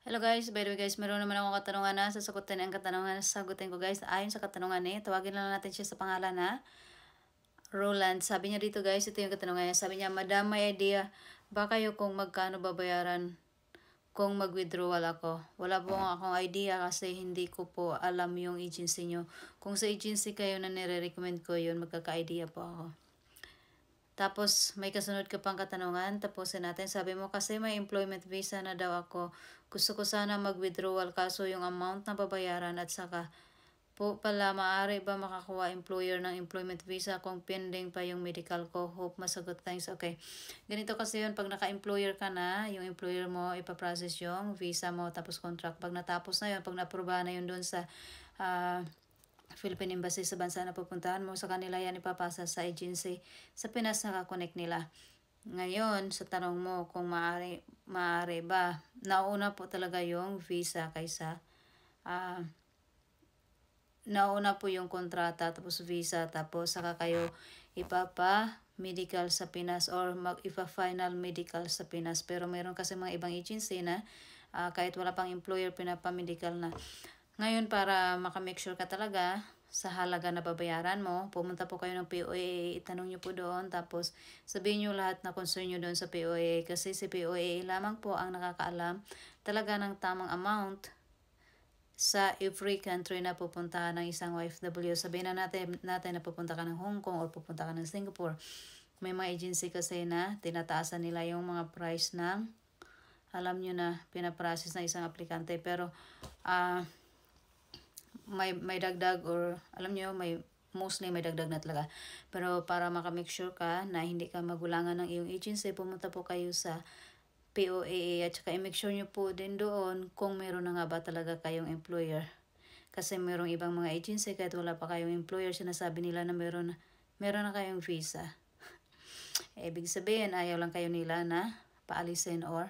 Hello guys, by the way guys, meron naman akong katanungan na sasagutin ang katanungan na sasagutin ko guys. Ayon sa katanungan tawagin lang natin siya sa pangalan na Roland. Sabi niya dito guys, ito yung katanungan niya. Sabi niya, Madam, may idea ba kayo kung magkano babayaran kung mag-withdrawal ako? Wala po akong idea kasi hindi ko po alam yung agency nyo. Kung sa agency kayo na nire-recommend ko yun, magkaka-idea po ako. Tapos, may kasunod ka pang katanungan. Tapusin natin. Sabi mo, kasi may employment visa na daw ako. Gusto ko sana mag-withdrawal kaso yung amount na babayaran at saka po pala maaari ba makakuha employer ng employment visa kung pending pa yung medical ko? Hope masagot. Thanks. Okay. Ganito kasi yun. Pag naka-employer ka na, yung employer mo ipaprocess yung visa mo tapos contract. Pag natapos na yun, pag na-aprobahan na yun doon sa Philippine Embassy sa bansa na pupuntahan mo, sa kanila yan ipapasa sa agency. Sa Pinas nakakonect nila. Ngayon, sa tanong mo kung maaari ba, nauna po talaga yung visa kaysa nauna po yung kontrata, tapos visa, tapos saka kayo ipapa-medical sa Pinas or ipa-final medical sa Pinas. Pero meron kasi mga ibang agency na kahit wala pang employer, pinapa-medical na. Ngayon, para makamake sure ka talaga sa halaga na babayaran mo, pumunta po kayo ng POA, itanong nyo po doon, tapos sabihin nyo lahat na concern nyo doon sa POA, kasi si POA lamang po ang nakakaalam talaga ng tamang amount sa every country na pupuntahan ng isang OFW. Sabihin na natin na pupunta ka ng Hong Kong or pupunta ka ng Singapore. May mga agency kasi na tinataasan nila yung mga price ng, alam nyo na, pinaprocess na isang aplikante. Pero, may dagdag or alam niyo mostly may dagdag na talaga. Pero para makamake sure ka na hindi ka magulangan ng iyong agency, pumunta po kayo sa POAA at saka i-make sure nyo po din doon kung meron na nga ba talaga kayong employer. Kasi merong ibang mga agency kahit wala pa kayong employer, sinasabi nila na meron na kayong visa. Ibig sabihin ayaw lang kayo nila na paalisin or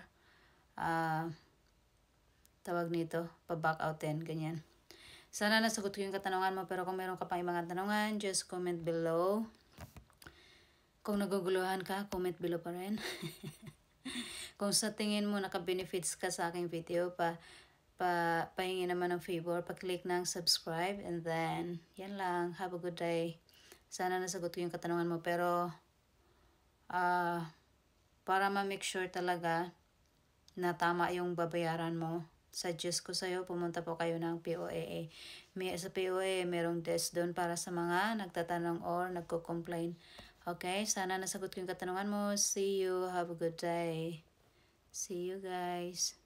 tawag nito, pa-back outin, ganyan. Sana nasagot ko yung katanungan mo, pero kung meron ka pang ibang katanungan, just comment below. Kung naguguluhan ka, comment below pa rin. Kung sa tingin mo naka-benefits ka sa aking video, pahingi naman ng favor, pa-click ng subscribe, and then, yan lang. Have a good day. Sana nasagot ko yung katanungan mo, pero para ma-make sure talaga na tama yung babayaran mo, suggest ko sa'yo, pumunta po kayo ng POAA. Sa POAA, merong desk doon para sa mga nagtatanong or nagko-complain. Okay? Sana nasagot ko yung katanungan mo. See you. Have a good day. See you guys.